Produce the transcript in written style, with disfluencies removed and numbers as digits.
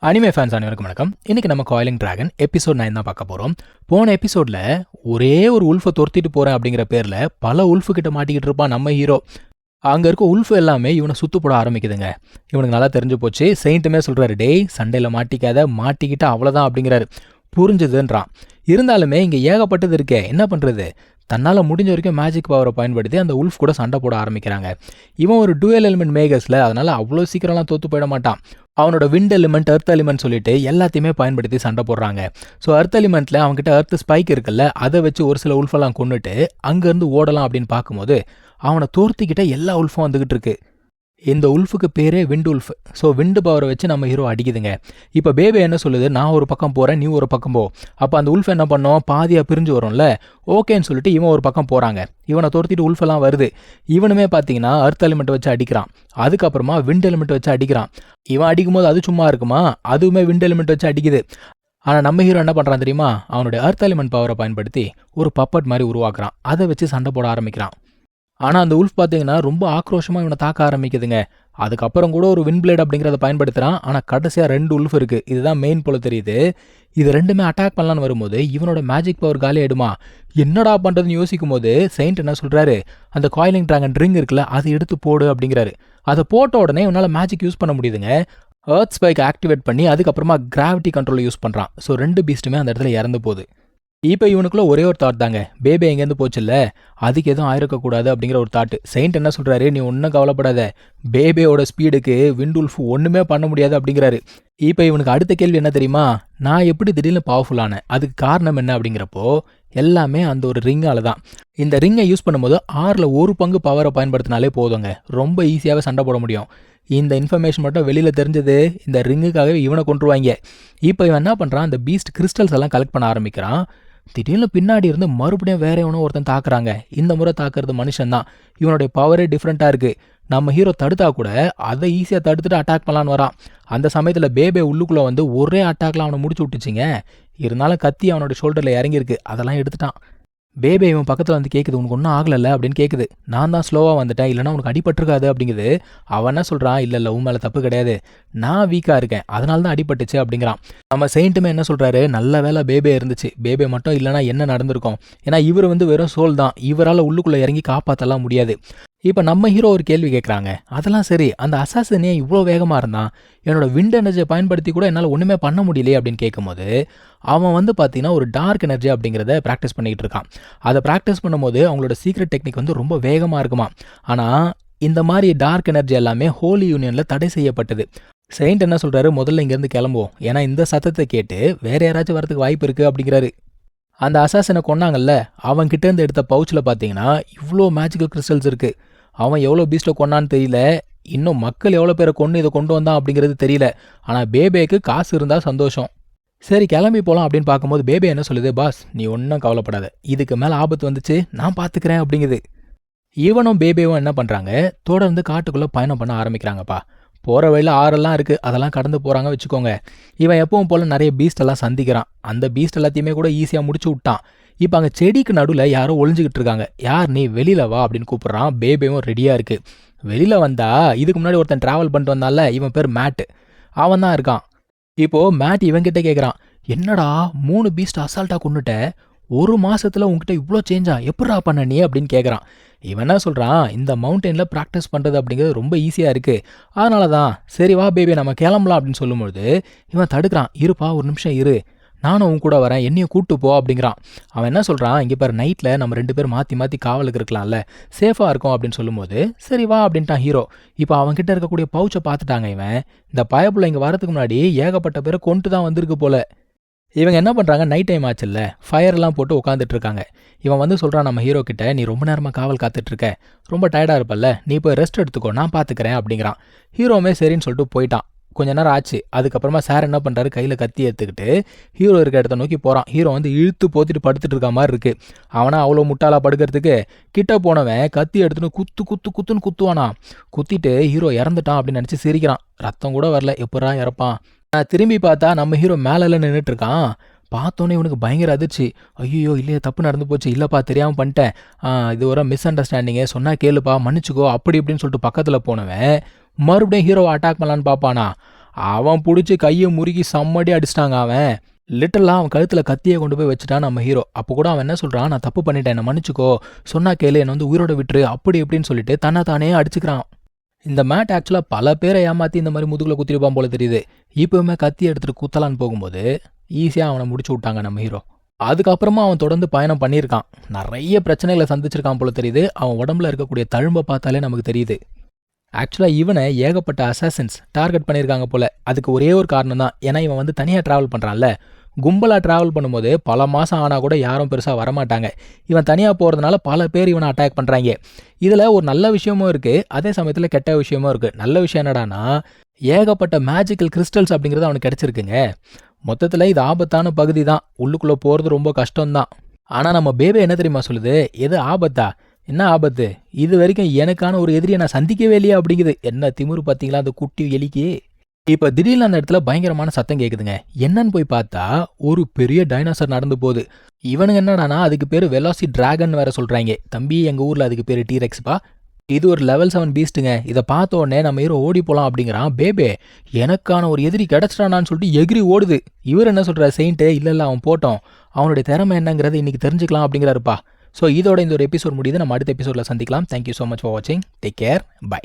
Anime fans அனைவருக்கும் வணக்கம். இன்னைக்கு நம்ம காயிலிங் டிராகன் எபிசோட் 9 தான் பார்க்க போகிறோம். போன எபிசோடில் ஒரே ஒரு உல்ஃபை துரத்திட்டு போகிறேன் அப்படிங்கிற பேரில் பல உல்ஃபு கிட்ட மாட்டிக்கிட்டு இருப்பான் நம்ம ஹீரோ. அங்கே இருக்க உல்ஃபு எல்லாமே இவனை சுத்து போட ஆரம்பிக்குதுங்க. இவனுக்கு நல்லா தெரிஞ்சு போச்சு. செயின்ட்டுமே சொல்கிறாரு, டேய் சண்டையில் மாட்டிக்கிட்ட அவ்வளோதான் அப்படிங்கிறாரு. புரிஞ்சுதுன்றான். இருந்தாலுமே இங்கே ஏகப்பட்டது இருக்கே, என்ன பண்ணுறது? தன்னால் முடிஞ்ச வரைக்கும் மேஜிக் பவரை பயன்படுத்தி அந்த உல்ஃப் கூட சண்டை போட ஆரம்பிக்கிறாங்க. இவன் ஒரு டூயல் எலிமெண்ட் மேகஸில், அதனால் அவ்வளோ சீக்கிரம்லாம் தோற்று போயிட மாட்டான். அவனோட விண்ட் எலிமெண்ட், எர்த் எலிமெண்ட் சொல்லிட்டு எல்லாத்தையுமே பயன்படுத்தி சண்டை போடுறாங்க. ஸோ எர்த் எலிமெண்ட்டில் அவங்ககிட்ட எர்த் ஸ்பைக் இருக்குல்ல, அதை வச்சு ஒரு சில உல்ஃபெல்லாம் கொண்டுட்டு அங்கேருந்து ஓடலாம் அப்படின்னு பார்க்கும்போது அவனை தோர்த்திக்கிட்ட எல்லா உல்ஃபும் வந்துக்கிட்டு இருக்கு. இந்த உல்ஃபுக்கு பேரே விண்ட் உல்ஃப். ஸோ விண்டு பவரை வச்சு நம்ம ஹீரோ அடிக்குதுங்க. இப்போ பேபே என்ன சொல்லுது, நான் ஒரு பக்கம் போகிறேன், நீ ஒரு பக்கம் போ. அப்போ அந்த உல்ஃப் என்ன பண்ணோம், பாதியாக பிரிஞ்சு வரும்ல, ஓகேன்னு சொல்லிட்டு இவன் ஒரு பக்கம் போகிறாங்க. இவனை தோர்த்திட்டு உல்ஃபெல்லாம் வருது. இவனுமே பார்த்தீங்கன்னா எர்த் எலிமெண்ட்டை வச்சு அடிக்கிறான். அதுக்கப்புறமா விண்ட் எலிமெண்ட் வச்சு அடிக்கிறான். இவன் அடிக்கும்போது அது சும்மா இருக்குமா, அதுவுமே விண்ட் எலிமெண்ட் வச்சு அடிக்குது. ஆனால் நம்ம ஹீரோ என்ன பண்ணுறான் தெரியுமா, அவனுடைய எர்த் எலிமெண்ட் பவரை பயன்படுத்தி ஒரு பப்பட் மாதிரி உருவாக்குறான். அதை வச்சு சண்டை போட ஆரம்பிக்கிறான். ஆனால் அந்த உல்ஃப் பார்த்தீங்கன்னா ரொம்ப ஆக்ரோஷமாக இவனை தாக்க ஆரம்பிக்குதுங்க. அதுக்கப்புறம் கூட ஒரு வின் பிளேட் அப்படிங்கிறத பயன்படுத்துகிறான். ஆனால் கடைசியாக 2 உல்ஃப் இருக்குது. இதுதான் மெயின் போல தெரியுது. இது ரெண்டுமே அட்டாக் பண்ணலான்னு வரும்போது இவனோட மேஜிக் பவர் காலி ஆகிடுமா. என்னடா பண்ணுறதுன்னு யோசிக்கும் போது செயின்ட் என்ன சொல்கிறாரு, அந்த காயிலிங் டிராகன் ரிங் இருக்குல்ல, அதை எடுத்து போடு அப்படிங்கிறாரு. அதை போட்ட உடனே இவனால் மேஜிக் யூஸ் பண்ண முடியுதுங்க. எர்த் ஸ்பைக் ஆக்டிவேட் பண்ணி அதுக்கப்புறமா கிராவிட்டி கண்ட்ரோலை யூஸ் பண்ணுறான். ஸோ 2 பீஸ்ட்டுமே அந்த இடத்துல இறந்து போகுது. இப்போ இவனுக்குள்ள ஒரே ஒரு தாட் தாங்க, பேபே எங்கேருந்து போச்சுல்ல, அதுக்கு எதுவும் ஆயிருக்கக்கூடாது அப்படிங்கிற ஒரு தாட்டு. செயின்ட் என்ன சொல்கிறாரு, நீ ஒன்றும் கவலைப்படாத, பேபேயோட ஸ்பீடுக்கு விண்ட் உல்ஃப் ஒன்றுமே பண்ண முடியாது அப்படிங்கிறாரு. இப்போ இவனுக்கு அடுத்த கேள்வி என்ன தெரியுமா, நான் எப்படி திடீர்னு பவர்ஃபுல்லான, அதுக்கு காரணம் என்ன அப்படிங்கிறப்போ எல்லாமே அந்த ஒரு ரிங்கால தான். இந்த ரிங்கை யூஸ் பண்ணும்போது 6ல் 1 பங்கு பவரை பயன்படுத்தினாலே போதுங்க, ரொம்ப ஈஸியாகவே சண்டை போட முடியும். இந்த இன்ஃபர்மேஷன் மட்டும் வெளியில் தெரிஞ்சது, இந்த ரிங்குக்காகவே இவனை கொண்டுருவாங்க. இப்போ இவன் என்ன பண்ணுறான், அந்த பீஸ்ட் கிறிஸ்டல்ஸ் எல்லாம் கலெக்ட் பண்ண ஆரம்பிக்கிறான். திடீர்னு பின்னாடி இருந்து மறுபடியும் வேற எவனோ ஒருத்தன் தாக்குறாங்க. இந்த முறை தாக்குறது மனுஷன் தான். இவனுடைய பவரே டிஃப்ரெண்ட்டாக இருக்குது. நம்ம ஹீரோ தடுத்தா கூட அதை ஈஸியாக தடுத்துட்டு அட்டாக் பண்ணலான்னு வரான். அந்த சமயத்தில் பேபே உள்ளுக்குள்ளே வந்து ஒரே அட்டாக்ல அவனை முடிச்சு விட்டுச்சிங்க. இருந்தாலும் கத்தி அவனோட ஷோல்டரில் இறங்கியிருக்கு, அதெல்லாம் எடுத்துட்டான். பேபே இவன் பக்கத்தில் வந்து கேட்குது, உனக்கு ஒன்றும் ஆகலை அப்படின்னு கேட்குது. நான் தான் ஸ்லோவாக வந்துட்டேன், இல்லைனா உனக்கு அடிபட்டிருக்காது அப்படிங்குது. அவன் என்ன சொல்கிறான், இல்லை உன் மேலே தப்பு கிடையாது, நான் வீக்காக இருக்கேன், அதனால தான் அடிபட்டுச்சு அப்படிங்கிறான். நம்ம செயின்ட்டுமே என்ன சொல்கிறாரு, நல்ல வேலை பேபே இருந்துச்சு, பேபே மட்டும் இல்லைனா என்ன நடந்திருக்கும். ஏன்னா இவர் வந்து வெறும் சோல் தான், இவரால் உள்ளுக்குள்ளே இறங்கி காப்பாற்றலாம் முடியாது. இப்போ நம்ம ஹீரோ ஒரு கேள்வி கேட்குறாங்க, அதெல்லாம் சரி, அந்த அசாசின் ஏன் இவ்வளோ வேகமாக இருந்தான், என்னோட விண்ட் எனர்ஜியை பயன்படுத்தி கூட என்னால் ஒன்றுமே பண்ண முடியலையே அப்படின்னு கேட்கும்போது அவன் வந்து பார்த்தீங்கன்னா ஒரு டார்க் எனர்ஜி அப்படிங்கிறத ப்ராக்டிஸ் பண்ணிக்கிட்டு இருக்கான். அதை ப்ராக்டிஸ் பண்ணும்போது அவங்களோட சீக்ரெட் டெக்னிக் வந்து ரொம்ப வேகமாக இருக்குமா. ஆனால் இந்த மாதிரி டார்க் எனர்ஜி எல்லாமே ஹோலி யூனியனில் தடை செய்யப்பட்டது. செயின்ட் என்ன சொல்கிறாரு, முதல்ல இங்கேருந்து கிளம்புவோம், ஏன்னா இந்த சத்தத்தை கேட்டு வேற யாராச்சும் வரதுக்கு வாய்ப்பு இருக்குது அப்படிங்கிறாரு. அந்த அசாசினை கொன்னாங்கல்ல, அவன்கிட்டேருந்து எடுத்த பவுச்சில் பார்த்தீங்கன்னா இவ்வளோ மேஜிக்கல் கிறிஸ்டல்ஸ் இருக்குது. அவன் எவ்வளோ பீஸ்ட்டை கொண்டான்னு தெரியல, இன்னும் மக்கள் எவ்வளோ பேரை கொண்டு இதை கொண்டு வந்தான் அப்படிங்கிறது தெரியல. ஆனால் பேபேக்கு காசு இருந்தால் சந்தோஷம். சரி கிளம்பி போகலாம் அப்படின்னு பார்க்கும்போது பேபே என்ன சொல்லுது, பாஸ் நீ ஒன்றும் கவலைப்படாத, இதுக்கு மேலே ஆபத்து வந்துச்சு நான் பார்த்துக்கிறேன் அப்படிங்குது. இவனும் பேபேவும் என்ன பண்ணுறாங்க, தொடர்ந்து காட்டுக்குள்ளே பயணம் பண்ண ஆரம்பிக்கிறாங்கப்பா. போகிற வழியில் ஆறெல்லாம் இருக்குது, அதெல்லாம் கடந்து போகிறாங்க வச்சுக்கோங்க. இவன் எப்பவும் போல் நிறைய பீஸ்டெல்லாம் சந்திக்கிறான். அந்த பீஸ்ட் எல்லாத்தையுமே கூட ஈஸியாக முடிச்சு விட்டான். இப்போ அங்கே செடிக்கு நடுவில் யாரோ ஒளிஞ்சிக்கிட்டு இருக்காங்க. யார் நீ, வெளியில் வா அப்படின்னு கூப்பிட்றான். பேபேவும் ரெடியாக இருக்குது. வெளியில் வந்தா இதுக்கு முன்னாடி ஒருத்தன் ட்ராவல் பண்ணிட்டு வந்தால, இவன் பேர் மேட், அவன் தான் இருக்கான். இப்போது மேட் இவன்கிட்ட கேட்குறான், என்னடா 3 பீஸ்ட் அசால்ட்டாக கொண்டுட்ட, 1 மாதத்தில் உங்ககிட்ட இவ்வளோ சேஞ்சா, எப்படா பண்ண நீ அப்படின்னு கேட்குறான். இவன் என்ன சொல்கிறான், இந்த மவுண்டெயினில் ப்ராக்டிஸ் பண்ணுறது அப்படிங்கிறது ரொம்ப ஈஸியாக இருக்குது, அதனால தான். சரி வா பேபி நம்ம கிளம்பலாம் அப்படின்னு சொல்லும்போது இவன் தடுக்கிறான். இருப்பா ஒரு நிமிஷம் இரு, நானும் உன் கூட வரேன், என்னையும் கூப்பிட்டு போ அப்படிங்கிறான். அவன் என்ன சொல்கிறான், இங்கே பாரு நைட்டில் நம்ம 2 பேர் மாற்றி மாற்றி காவலுக்கு இருக்கலாம்ல, சேஃபாக இருக்கும் அப்படின்னு சொல்லும்போது சரி வா அப்படின்ட்டான் ஹீரோ. இப்போ அவன்கிட்ட இருக்கக்கூடிய பவுச்சை பார்த்துட்டாங்க இவன். இந்த பயப்புள்ள இங்கே வரதுக்கு முன்னாடி ஏகப்பட்ட பேரை கொண்டு தான் வந்திருக்கு போல. இவங்க என்ன பண்ணுறாங்க, நைட் டைம் ஆச்சுல்ல, ஃபயர்லாம் போட்டு உட்காந்துட்டு இருக்காங்க. இவன் வந்து சொல்கிறான் நம்ம ஹீரோ கிட்ட, நீ ரொம்ப நேரமாக காவல் காத்துட்ருக்க, ரொம்ப டயர்டாக இருப்பல்ல, நீ போய் ரெஸ்ட் எடுத்துக்கோ, நான் பார்த்துக்கிறேன் அப்படிங்கிறான். ஹீரோமே சரின்னு சொல்லிட்டு போயிட்டான். கொஞ்ச நேரம் ஆச்சு. அதுக்கப்புறமா சார் என்ன பண்ணுறாரு, கையில் கத்தி எடுத்துக்கிட்டு ஹீரோ இருக்க இடத்த நோக்கி போகிறான். ஹீரோ வந்து இழுத்து போத்திட்டு படுத்துட்டு இருக்க மாதிரி இருக்குது. அவனா அவ்வளோ முட்டாளாக படுக்கிறதுக்கு கிட்ட போனவன் கத்தி எடுத்துன்னு குத்துன்னு குத்துவானா. குத்திட்டு ஹீரோ இறந்துட்டான் அப்படின்னு நினச்சி சிரிக்கிறான். ரத்தம் கூட வரல, எப்படா இறப்பான். திரும்பி பார்த்தா நம்ம ஹீரோ மேலே நின்றுட்டு இருக்கான். பார்த்தோன்னே இவனுக்கு பயங்கர அதிர்ச்சி. ஐயோ இல்லையா, தப்பு நடந்து போச்சு, இல்லைப்பா தெரியாமல் பண்ணிட்டேன், இது ஒரு மிஸ் அண்டர்ஸ்டாண்டிங்கு, சொன்னால் கேளுப்பா, மன்னிச்சுக்கோ அப்படி இப்படின்னு சொல்லிட்டு பக்கத்தில் போனவன் மறுபடியும் ஹீரோவை அட்டாக் பண்ணலான்னு பார்ப்பானா. அவன் பிடிச்சி கையை முறுக்கி செம்மடி அடிச்சிட்டாங்க அவன். லிட்டரலாக அவன் கழுத்தில் கத்தியை கொண்டு போய் வச்சுட்டான் நம்ம ஹீரோ. அப்போ கூட அவன் என்ன சொல்கிறான், நான் தப்பு பண்ணிட்டேன், என்ன மன்னிச்சுக்கோ, சொன்னா கேளு, என்னை வந்து உயிரோட விட்டுரு, அப்படி இப்படின்னு சொல்லிட்டு தன்னை தானே அடிச்சுக்கிறான். இந்த மேட் ஆக்சுவலாக பல பேரை ஏமாற்றி இந்த மாதிரி முதுகில் குத்திருப்பான் போல தெரியுது. இப்போவுமே கத்தி எடுத்துகிட்டு குத்தலான்னு போகும்போது ஈஸியாக அவனை முடிச்சு விட்டாங்க நம்ம ஹீரோ. அதுக்கப்புறமா அவன் தொடர்ந்து பயணம் பண்ணியிருக்கான். நிறைய பிரச்சனைகளை சந்திச்சிருக்கான் போல தெரியுது. அவன் உடம்புல இருக்கக்கூடிய தழும்பை பார்த்தாலே நமக்கு தெரியுது. ஆக்சுவலாக இவனை ஏகப்பட்ட அசாசன்ஸ் டார்கெட் பண்ணியிருக்காங்க போல. அதுக்கு ஒரே ஒரு காரணம் தான், ஏன்னா இவன் வந்து தனியாக ட்ராவல் பண்ணுறான்ல. கும்பலாக ட்ராவல் பண்ணும்போது பல மாதம் ஆனால் கூட யாரும் பெருசாக வரமாட்டாங்க. இவன் தனியாக போகிறதுனால பல பேர் இவனை அட்டாக் பண்ணுறாங்க. இதில் ஒரு நல்ல விஷயமும் இருக்குது, அதே சமயத்தில் கெட்ட விஷயமும் இருக்குது. நல்ல விஷயம் என்னடானா, ஏகப்பட்ட மேஜிக்கல் கிறிஸ்டல்ஸ் அப்படிங்கிறது அவனுக்கு கிடச்சிருக்குங்க. மொத்தத்தில் இது ஆபத்தான பகுதி தான், உள்ளுக்குள்ளே போகிறது ரொம்ப கஷ்டம்தான். ஆனால் நம்ம பேபே என்ன தெரியுமா சொல்லுது, எது ஆபத்தா, என்ன ஆபத்து, இது வரைக்கும் எனக்கான ஒரு எதிரியை நான் சந்திக்கவே இல்லையா அப்படிங்குது. என்ன திமிரு பார்த்தீங்களா அந்த குட்டி எலிக்கு. இப்போ திடீர்னு அந்த இடத்துல பயங்கரமான சத்தம் கேட்குதுங்க. என்னன்னு போய் பார்த்தா ஒரு பெரிய டைனோசர் நடந்து போகுது. இவனுங்க என்னடானா அதுக்கு பேர் வெலாசி டிராகன் வேற சொல்கிறாங்க. தம்பி, எங்கள் ஊரில் அதுக்கு பேர் டீரெக்ஸ்பா. இது ஒரு லெவல் 7 பீஸ்ட்டுங்க. இதை பார்த்த உடனே நம்ம ஹீரோ ஓடி போகலாம் அப்படிங்கிறான். பேபே, எனக்கான ஒரு எதிரி கிடச்சிட்டானான்னு சொல்லிட்டு எகிரி ஓடுது. இவர் என்ன சொல்கிறார், செயின்ட்டு, இல்லை அவன் போட்டோம், அவனுடைய திறமை என்னங்கிறத இன்றைக்கி தெரிஞ்சுக்கலாம் அப்படிங்கிறாருப்பா. ஸோ இதோட இந்த ஒரு எபிசோட் முடியுது. நம்ம அடுத்த எபிசோடில் சந்திக்கலாம். தேங்க்யூ ஸோ மச் ஃபார் வாட்சிங். Take care. பை.